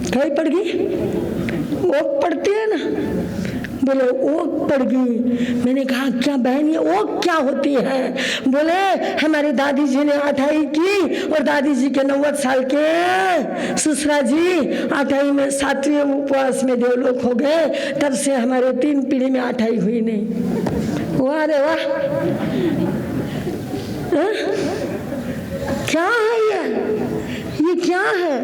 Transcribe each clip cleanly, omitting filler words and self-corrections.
कहीं पड़ गई? ओक पड़ती है ना, बोले ओक पड़ गई। मैंने कहा क्या बहन ये ओक क्या होती है? बोले हमारी दादी जी ने अठाई की और दादी जी के 90 साल के ससुरा जी अठाई में 7वें उपवास में देवलोक हो गए, तब से हमारे 3 पीढ़ी में अठाई हुई नहीं। वाह रे वाह, क्या है ये क्या है?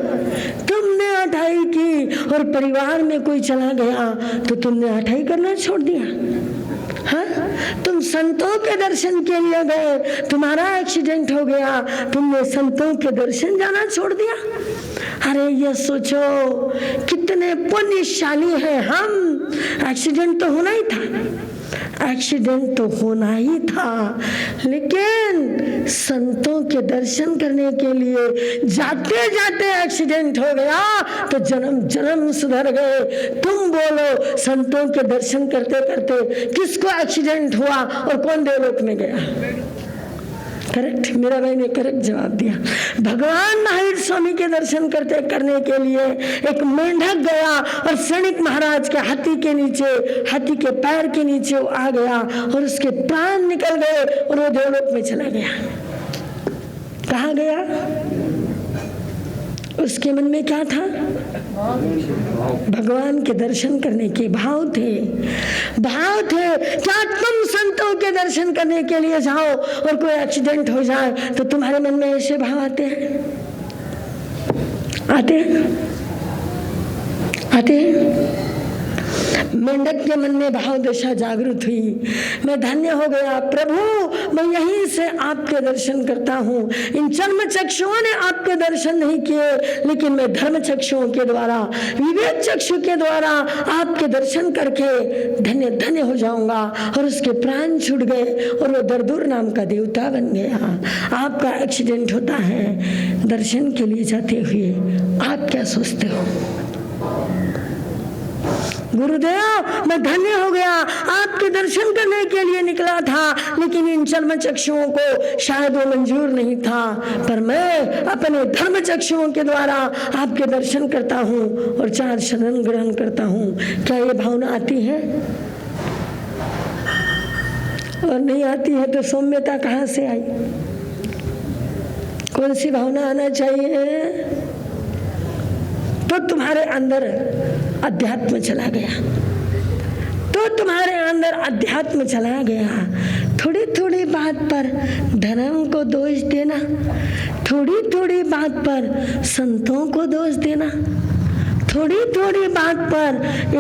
तुमने अठाई की और परिवार में कोई चला गया तो तुमने अठाई करना छोड़ दिया। हाँ? तुम संतों के दर्शन के लिए गए, तुम्हारा एक्सीडेंट हो गया, तुमने संतों के दर्शन जाना छोड़ दिया। अरे ये सोचो कितने पुण्यशाली हैं हम। एक्सीडेंट तो होना ही था, एक्सीडेंट तो होना ही था, लेकिन संतों के दर्शन करने के लिए जाते जाते एक्सीडेंट हो गया तो जन्म जन्म सुधर गए। तुम बोलो संतों के दर्शन करते करते किसको एक्सीडेंट हुआ और कौन देवलोक में गया? करेक्ट, मेरा भाई ने करेक्ट जवाब दिया। भगवान महावीर स्वामी के दर्शन करने के लिए एक मेंढक गया और सैनिक महाराज के हाथी के नीचे, हाथी के पैर के नीचे वो आ गया और उसके प्राण निकल गए और वो देवलोक में चला गया। कहाँ गया? उसके मन में क्या था? भगवान के दर्शन करने के भाव थे, भाव थे। क्या तुम संतों के दर्शन करने के लिए जाओ और कोई एक्सीडेंट हो जाए तो तुम्हारे मन में ऐसे भाव आते हैं? आते हैं? आते हैं? मेंढक के मन में भाव दशा जागृत हुई। मैं धन्य हो गया प्रभु, मैं यहीं से आपके दर्शन करता हूँ। इन चर्म चक्षुओं ने आपके दर्शन नहीं किए, लेकिन मैं धर्म चक्षुओं के द्वारा, विवेक चक्षु के द्वारा आपके दर्शन करके धन्य धन्य हो जाऊंगा। और उसके प्राण छूट गए और वो दरदूर नाम का देवता बन गया। आपका एक्सीडेंट होता है दर्शन के लिए जाते हुए, आप क्या सोचते हो? गुरुदेव मैं धन्य हो गया, आपके दर्शन करने के लिए निकला था, लेकिन इन चर्म चक्षुओं को शायद वो मंजूर नहीं था, पर मैं अपने धर्म चक्षुओं के द्वारा आपके दर्शन करता हूँ और 4 शरण ग्रहण करता हूँ। क्या ये भावना आती है? और नहीं आती है तो सौम्यता कहाँ से आई? कौन सी भावना आना चाहिए? तो तुम्हारे अंदर अध्यात्म चला गया, तो तुम्हारे अंदर अध्यात्म चला गया। थोड़ी थोड़ी बात पर धर्म को दोष देना, थोड़ी थोड़ी बात पर संतों को दोष देना, थोड़ी थोड़ी बात पर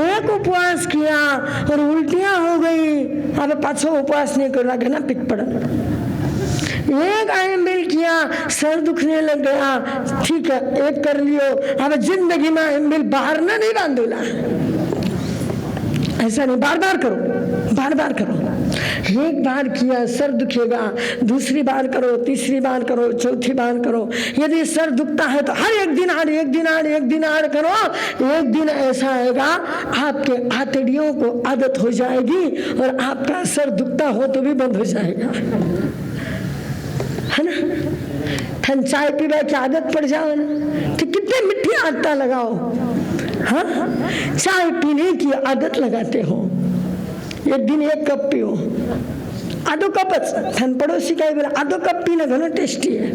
एक उपवास किया और उल्टियां हो गई, अब पाछो उपवास नहीं करना, घना पिक पड़ा। एक आयम्बिल किया, सर दुखने लग गया, ठीक है एक कर लियो, अब जिंदगी में आयम्बिल बाहर ना नहीं बांधूला। ऐसा नहीं, बार बार करो, बार बार करो। एक बार किया सर दुखेगा, दूसरी बार करो, तीसरी बार करो, चौथी बार करो। यदि सर दुखता है तो हर एक दिन आड़ करो। एक दिन ऐसा आएगा आपके आंतड़ियों को आदत हो जाएगी और आपका सर दुखता हो तो भी बंद हो जाएगा, है ना। ठन चाय पीवा की आदत पड़ जाओ ना तो कितने मीठी आदत लगाओ। हाँ, चाय पीने की आदत लगाते हो, एक दिन 1 कप पियो, आधो कपच ठन पड़ोसी का बोला आधो कप पीना घना टेस्टी है।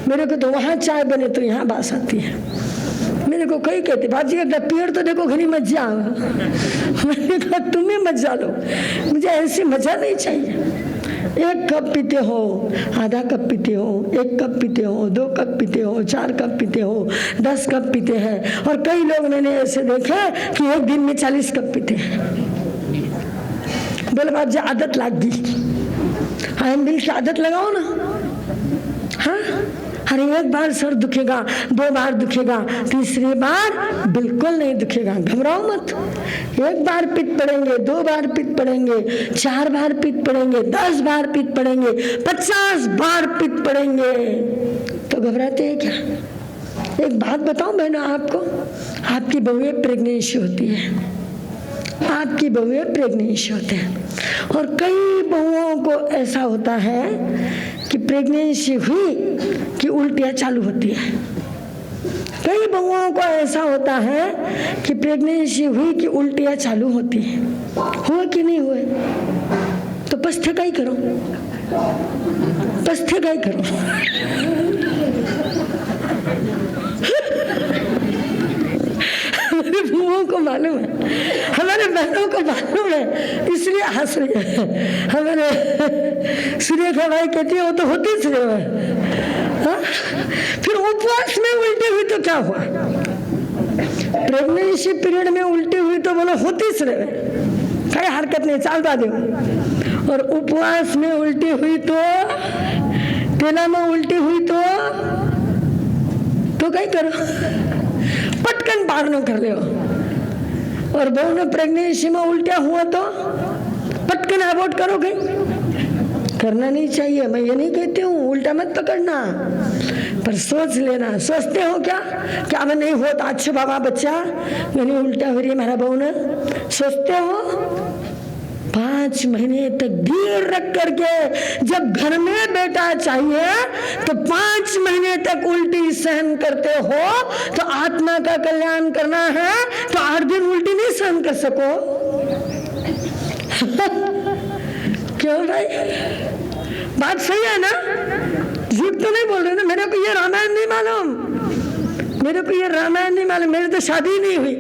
मेरे को तो वहां चाय बने तो यहाँ बास आती है। मेरे को कई कहते बाजी एक पेड़ तो देखो घनी मजा आवा। मैंने कहा तुम्हें मजा लो, मुझे ऐसी मजा नहीं चाहिए। 1 कप पीते हो, आधा कप पीते हो, 1 कप पीते हो, 2 कप पीते हो, 4 कप पीते हो, 10 कप पीते हैं। और कई लोग मैंने ऐसे देखे कि एक दिन में 40 कप पीते हैं। बोले बात जो आदत लग गई, आयम्बिल की आदत लगाओ ना। हाँ, अरे 1 बार सर दुखेगा, 2 बार दुखेगा, तीसरी बार बिल्कुल नहीं दुखेगा, घबराओ मत। 1 बार पित्त पड़ेंगे, 2 बार पित्त पड़ेंगे, 4 बार पित्त पड़ेंगे, 10 बार पित्त पड़ेंगे, 50 बार पित्त पड़ेंगे, तो घबराते हैं क्या? एक बात बताऊं बहनों आपको, आपकी बहुएं प्रेगनेंसी होती है, आपकी बहुएं प्रेग्नेंसी होते हैं। और कई बहुओं को ऐसा होता है कि प्रेग्नेंसी हुई कि उल्टियाँ चालू होती है। कई बहुओं को ऐसा होता है कि प्रेग्नेंसी हुई कि उल्टियाँ चालू होती है। हुए कि नहीं हुए? तो पस्थे का ही करो, पस्थे का ही करो। हमारे बुओं को मालूम है, हमारे बहनों को मालूम है, इसलिए हंस रही है। हमारे सुरेखा भाई कहती है वो तो होती है। फिर उपवास में उल्टी हुई तो क्या हुआ? प्रेगनेंसी पीरियड में उल्टी हुई तो बोलो होती से कई हरकत नहीं, चालता दो। और उपवास में उल्टी हुई तो, तेला में उल्टी हुई तो कहीं करो, पटकन पारनो कर ले। और बहू ने प्रेगनेंसी में उल्टिया हुआ तो पटकन अबॉर्ट करो, कहीं करना नहीं चाहिए। मैं ये नहीं कहती हूँ उल्टा मत पकड़ना, पर सोच लेना। सोचते हो क्या मैं नहीं होता अच्छे बाबा बच्चा मैंने उल्टा हो रही मेरा बहू ने? सोचते हो? 5 महीने तक धीर रख करके जब घर में बेटा चाहिए तो 5 महीने तक उल्टी सहन करते हो, तो आत्मा का कल्याण करना है तो 8 दिन उल्टी नहीं सहन कर सको? क्यों भाई? बात सही है ना? झूठ तो नहीं बोल रहे ना? मेरे को ये रामायण नहीं मालूम, मेरे को ये रामायण नहीं मालूम, मेरी तो शादी नहीं हुई,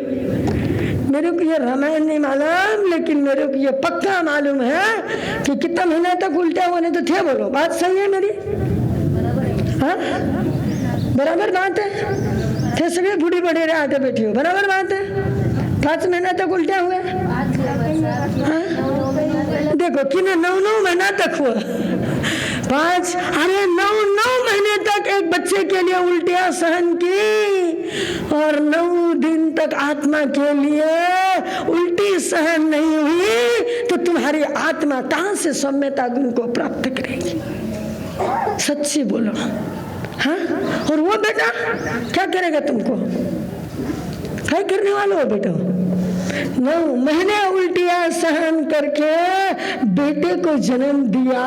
मेरे को ये रामायण नहीं मालूम, लेकिन मेरे को ये पक्का मालूम है कि कितना महीना तक उल्टा होने तो थे। बोलो बात सही है मेरी? हाँ बराबर बात है। थे सभी बूढ़ी बड़े रहे आते बैठी हो, बराबर बात है। 5 महीना तक उल्टा हुए। हाँ? देखो कि 9 महीना तक हुआ 5, अरे 9 महीने तक एक बच्चे के लिए उल्टियां सहन की और 9 दिन तक आत्मा के लिए उल्टी सहन नहीं हुई, तो तुम्हारी आत्मा कहां से सौम्यता गुण को प्राप्त करेगी? सच्ची बोलो। हाँ? और वो बेटा क्या करेगा तुमको? क्या करने वाले हो बेटा? 9 महीने उल्टियां सहन करके बेटे को जन्म दिया।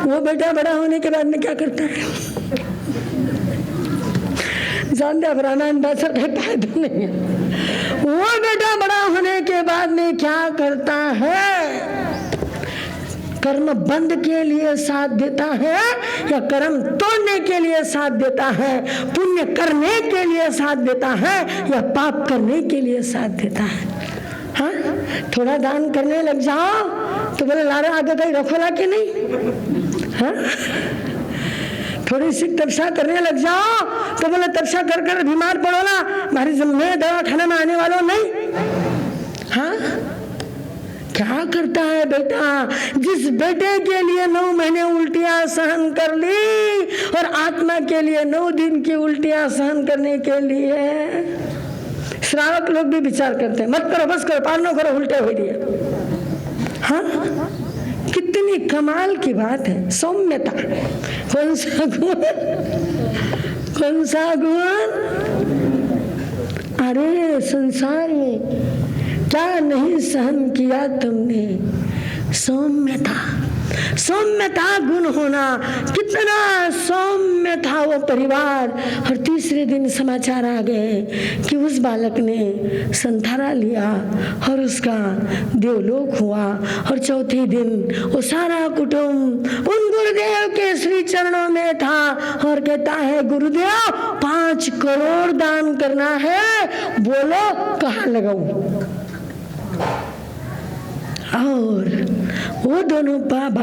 वो बेटा बड़ा होने के बाद में क्या करता है? जानते अब रामायण बादशाह कहता तो नहीं है। वो बेटा बड़ा होने के बाद में क्या करता है? कर्म बंद के लिए साथ देता है या कर्म तोड़ने के लिए साथ देता है? पुण्य करने के लिए साथ देता है या पाप करने के लिए साथ देता है? हाँ? थोड़ा दान करने लग जाओ तो बोले लारा आगे कहीं रखोला कि नहीं? हाँ? थोड़ी सी तपस्या करने लग जाओ तो बोले तपस्या कर कर बीमार पड़ोला, हमारी जिम्मे दवा खाने में आने वालों नहीं। हाँ? क्या करता है बेटा? जिस बेटे के लिए 9 महीने उल्टियां सहन कर ली और आत्मा के लिए 9 दिन की उल्टियां सहन करने के लिए श्रावक लोग भी विचार करते हैं, मत करो, बस करो, पालनो करो, उल्टे हो रही है। हाँ? कितनी कमाल की बात है सौम्यता। कौन सा गुण? कौन सा गुण? अरे संसार में क्या नहीं सहन किया तुमने? सौम्यता। सौम्यता गुण होना, कितना सौम्य था वो परिवार। और तीसरे दिन समाचार आ गए कि उस बालक ने संथारा लिया और उसका देवलोक हुआ। और चौथे दिन वो सारा कुटुंब उन गुरुदेव के श्री चरणों में था और कहता है गुरुदेव 5 करोड़ दान करना है, बोलो कहाँ लगाऊं? और वो दोनों बाप,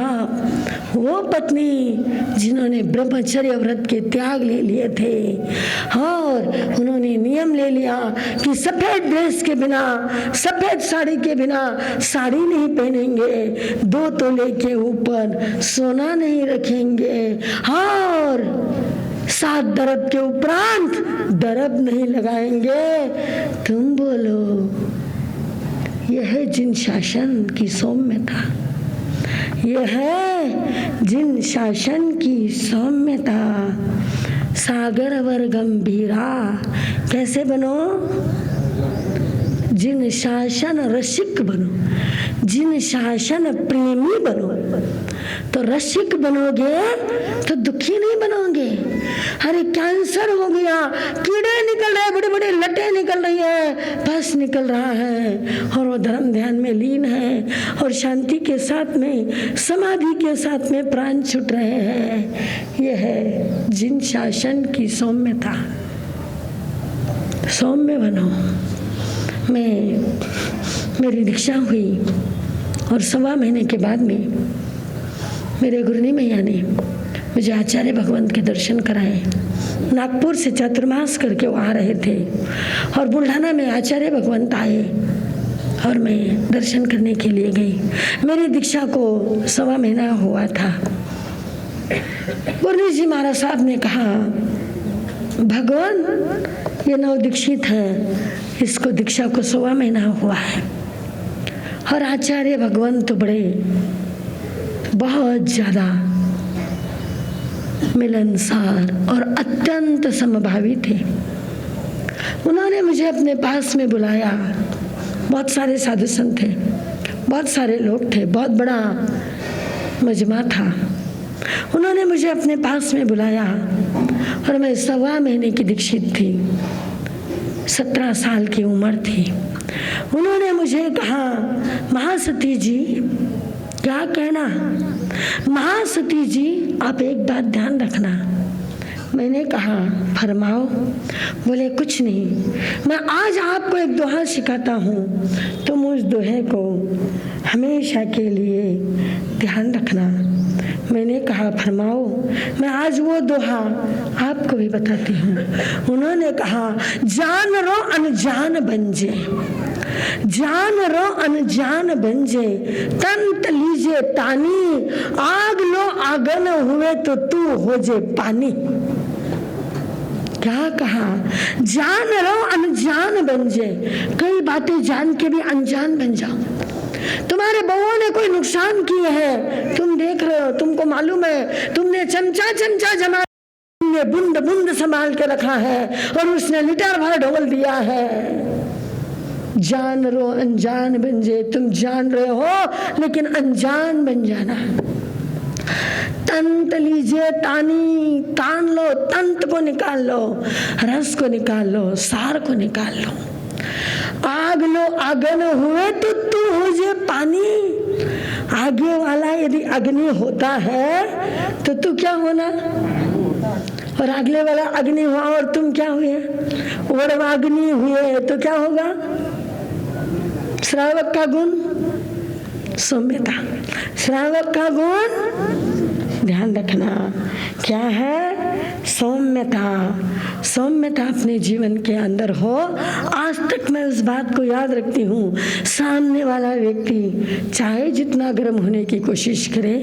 वो पत्नी जिन्होंने ब्रह्मचर्य व्रत के त्याग ले लिए थे और उन्होंने नियम ले लिया कि सफेद ड्रेस के बिना, सफेद साड़ी के बिना साड़ी नहीं पहनेंगे, 2 तोले के ऊपर सोना नहीं रखेंगे और 7 दरब के उपरांत दरब नहीं लगाएंगे। तुम बोलो यह है जिन शासन की सौम्यता, यह है जिन शासन की सौम्यता। सागर वर गंभीरा कैसे बनो? जिन शासन रसिक बनो, जिन शासन प्रेमी बनो। तो रसिक बनोगे तो दुखी नहीं बनोगे। अरे कैंसर हो गया, कीड़े निकल रहे, बड़े बड़े लटे निकल रही है, पस निकल रहा है, और वो धर्म ध्यान में लीन है और शांति के साथ में, समाधि के साथ में प्राण छूट रहे हैं। यह है जिन शासन की सौम्यता। सौम्य बनो। मेरी दीक्षा हुई और 1.25 महीने के बाद में मेरे गुरुनी मैया ने मुझे आचार्य भगवंत के दर्शन कराए। नागपुर से चातुर्मास करके वो आ रहे थे और बुल्ढाना में आचार्य भगवंत आए और मैं दर्शन करने के लिए गई। मेरी दीक्षा को 1.25 महीना हुआ था। गुरुजी जी महाराज साहब ने कहा, भगवान ये नवदीक्षित है, इसको दीक्षा को 1.25 महीना हुआ है। और आचार्य भगवंत तो बड़े बहुत ज्यादा मिलनसार और अत्यंत समभावी थे। उन्होंने मुझे अपने पास में बुलाया। बहुत सारे साधु संत थे, बहुत सारे लोग थे, बहुत बड़ा मजमा था। उन्होंने मुझे अपने पास में बुलाया और मैं 1.25 महीने की दीक्षित थी, 17 साल की उम्र थी। उन्होंने मुझे कहा, महासती जी क्या कहना? महासती जी आप एक बात ध्यान रखना। मैंने कहा फरमाओ। बोले कुछ नहीं, मैं आज आपको एक दोहा सिखाता हूँ, तुम उस दोहे को हमेशा के लिए ध्यान रखना। मैंने कहा फरमाओ। मैं आज वो दोहा आपको भी बताती हूँ। उन्होंने कहा, जान रो अनजान बन जे, जान रो अनजान बन जे, तंत लीजे तानी, आग लो आगन हुए तो तू हो जे पानी। क्या कहा? जान रो अनजान बन जे। कई बातें जान के भी अनजान बन जाओ। तुम्हारे बउओं ने कोई नुकसान किए हैं, तुम देख रहे हो, तुमको मालूम है, तुमने चमचा चमचा जमा, तुमने बूंद बूंद संभाल के रखा है और उसने लीटर भर ढोल दिया है। जान रो अनजान बन जे। तुम जान रहे हो लेकिन अनजान बन जाना। तंत लीजिए तानी, तान लो, तंत को निकाल लो, रस को निकाल लो, सार को निकाल लो। आग लो आगन हुए तो तू हो जे पानी। आगे वाला यदि अग्नि होता है तो तू क्या होना? और अगले वाला अग्नि हुआ और तुम क्या हुए? वड़वाग्नि हुए तो क्या होगा? श्रावक का गुण सौम्यता। श्रावक का गुण ध्यान रखना क्या है? सौम्यता। सौम्यता अपने जीवन के अंदर हो। आज तक मैं उस बात को याद रखती हूँ, सामने वाला व्यक्ति चाहे जितना गर्म होने की कोशिश करे,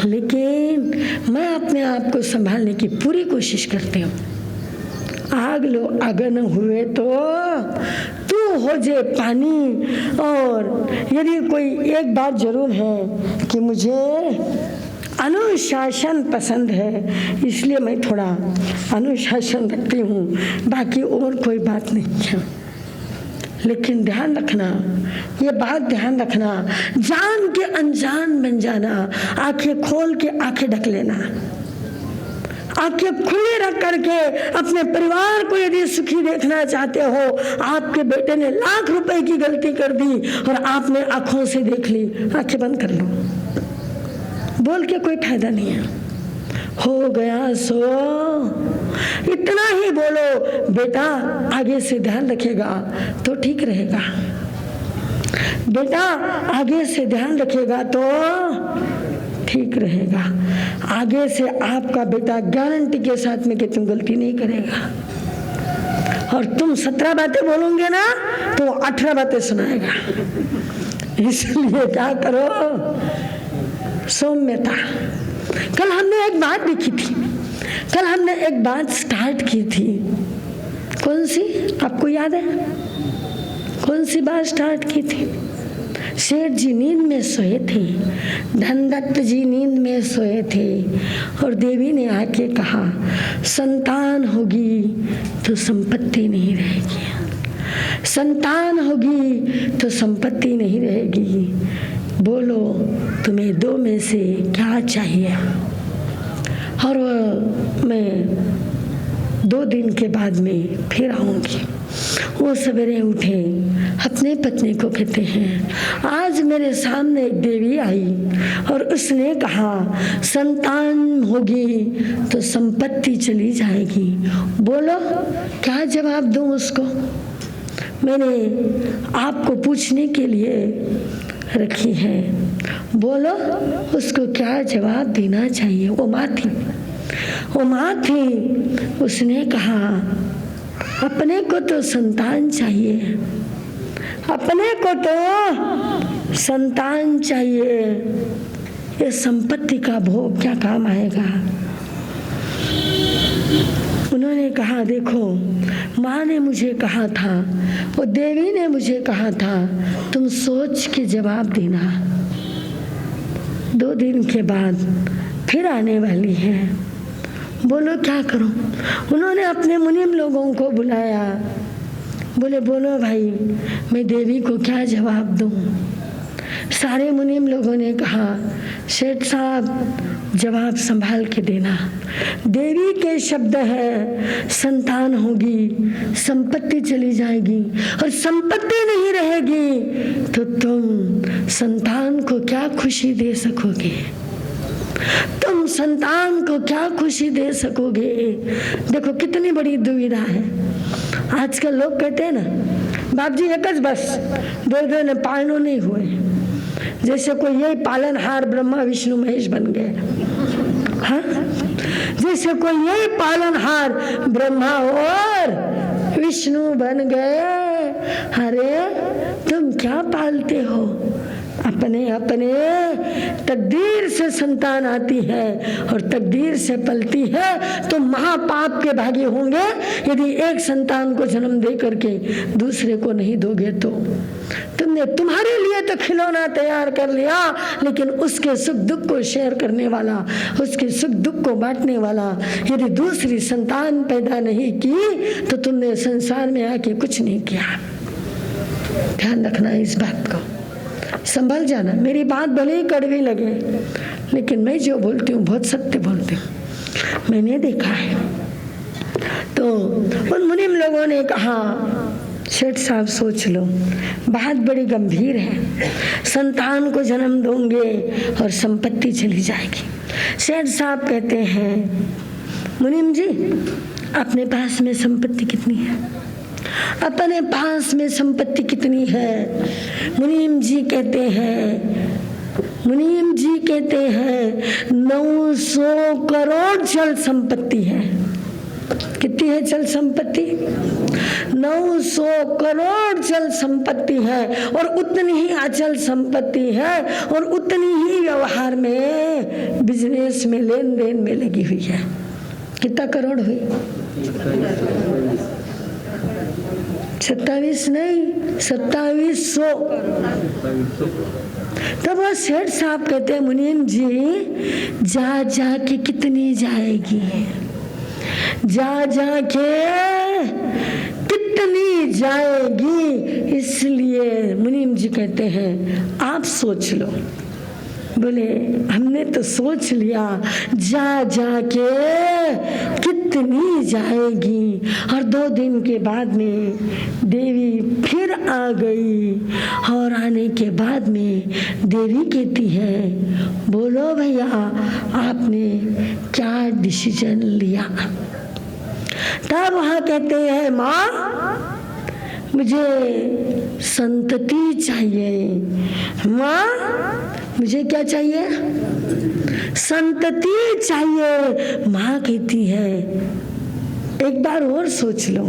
लेकिन मैं अपने आप को संभालने की पूरी कोशिश करती हूँ। आग लो अगन हुए तो तू हो जे पानी। और यदि कोई एक बात जरूर है कि मुझे अनुशासन पसंद है, इसलिए मैं थोड़ा अनुशासन रखती हूँ, बाकी और कोई बात नहीं है। लेकिन ध्यान रखना, ये बात ध्यान रखना, जान के अनजान बन जाना। आंखें खोल के आंखें ढक लेना, आंखें खुली रख करके अपने परिवार को यदि सुखी देखना चाहते हो। आपके बेटे ने लाख रुपए की गलती कर दी और आपने आंखों से देख ली, आंखें बंद कर लो। बोल के कोई फायदा नहीं है। हो गया सो इतना ही बोलो, बेटा आगे से ध्यान रखेगा तो ठीक रहेगा, बेटा आगे से ध्यान रखेगा तो ठीक रहेगा। आगे से आपका बेटा गारंटी के साथ में कि तुम गलती नहीं करेगा। और तुम 17 बातें बोलोगे ना तो 18 बातें सुनाएगा। इसलिए क्या करो? सौम्यता। कल हमने एक बात देखी थी, कल हमने एक बात स्टार्ट की थी। कौन सी? आपको याद है? कौन सी बात स्टार्ट की थी? सेठ जी नींद में सोए थे, धनदत्त जी नींद में सोए थे और देवी ने आके कहा, संतान होगी तो संपत्ति नहीं रहेगी, संतान होगी तो संपत्ति नहीं रहेगी। बोलो तुम्हें दो में से क्या चाहिए? और मैं 2 दिन के बाद में फिर आऊंगी। वो सवेरे उठे, अपने पत्नी को कहते हैं आज मेरे सामने एक देवी आई और उसने कहा संतान होगी तो संपत्ति चली जाएगी। बोलो क्या जवाब दूं उसको? मैंने आपको पूछने के लिए रखी है। बोलो उसको क्या जवाब देना चाहिए? वो माँ थी, उसने कहा अपने को तो संतान चाहिए, अपने को तो संतान चाहिए, ये संपत्ति का भोग क्या काम आएगा? उन्होंने कहा देखो माँ ने मुझे कहा था, वो देवी ने मुझे कहा था तुम सोच के जवाब देना। 2 दिन के बाद फिर आने वाली है। बोलो क्या करूं? उन्होंने अपने मुनिम लोगों को बुलाया। बोले बोलो भाई मैं देवी को क्या जवाब दूं? सारे मुनिम लोगों ने कहा सेठ साहब जवाब संभाल के देना। देवी के शब्द है संतान होगी, संपत्ति चली जाएगी, और संपत्ति नहीं रहेगी तो तुम संतान को क्या खुशी दे सकोगे? तुम संतान को क्या खुशी दे सकोगे? देखो कितनी बड़ी दुविधा है। आजकल लोग कहते हैं ना बाप जी एक बस दो ने पालनो नहीं हुए, जैसे कोई यही पालनहार ब्रह्मा विष्णु महेश बन गए। हाँ, जैसे कोई यही पालनहार ब्रह्मा और विष्णु बन गए। अरे तुम क्या पालते हो? अपने अपने तकदीर से संतान आती है और तकदीर से पलती है तो महापाप के भागी होंगे यदि एक संतान को जन्म दे करके दूसरे को नहीं दोगे तो। तुमने तुम्हारे लिए तो खिलौना तैयार कर लिया, लेकिन उसके सुख दुख को शेयर करने वाला, उसके सुख दुख को बांटने वाला यदि दूसरी संतान पैदा नहीं की तो तुमने संसार में आके कुछ नहीं किया। ध्यान रखना इस बात को, संभल जाना। मेरी बात भले ही कड़वी लगे लेकिन मैं जो बोलती हूँ बहुत सत्य बोलती हूँ, मैंने देखा है। तो उन मुनिम लोगों ने कहा सेठ साहब सोच लो, बात बड़ी गंभीर है, संतान को जन्म दोगे और संपत्ति चली जाएगी। सेठ साहब कहते हैं मुनिम जी अपने पास में संपत्ति कितनी है? अपने पास में संपत्ति कितनी है? मुनीम जी कहते हैं 900 करोड़ चल संपत्ति है। कितनी है चल संपत्ति? 900 करोड़ चल संपत्ति है और उतनी ही अचल संपत्ति है और उतनी ही व्यवहार में बिजनेस में लेन देन में लगी हुई है। कितना करोड़ हुई? 27 नहीं 2700। तब वो सेठ साहब कहते हैं मुनीम जी जा जा के कितनी जाएगी? जा जा के कितनी जाएगी? इसलिए मुनीम जी कहते हैं आप सोच लो। बोले हमने तो सोच लिया जा जा के कितनी जाएगी। और 2 दिन के बाद में देवी फिर आ गई और आने के बाद में देवी कहती है बोलो भैया आपने क्या डिसीजन लिया? तब वहाँ कहते हैं माँ मुझे संतति चाहिए। माँ मुझे क्या चाहिए? संतति चाहिए। माँ कहती है एक बार और सोच लो।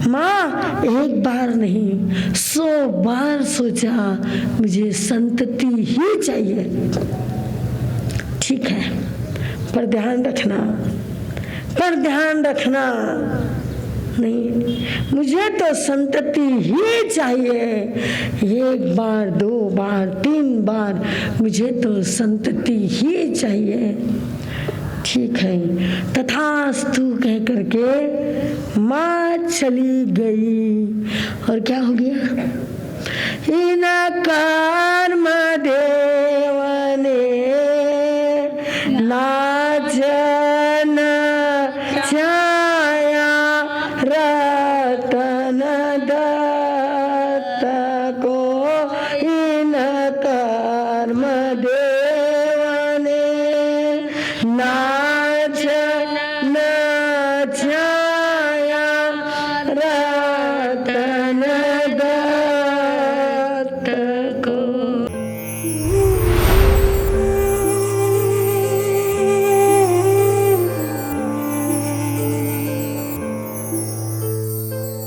माँ एक बार नहीं 100 बार सोचा, मुझे संतति ही चाहिए। ठीक है, पर ध्यान रखना नहीं, मुझे तो संतति ही चाहिए। 1 बार 2 बार 3 बार मुझे तो संतति ही चाहिए। ठीक है, तथास्तु कह करके माँ चली गई। और क्या हो गया? इन कर्म देव ने नाचन छाया रतन दत्त को, इन कर्म देव ने नाच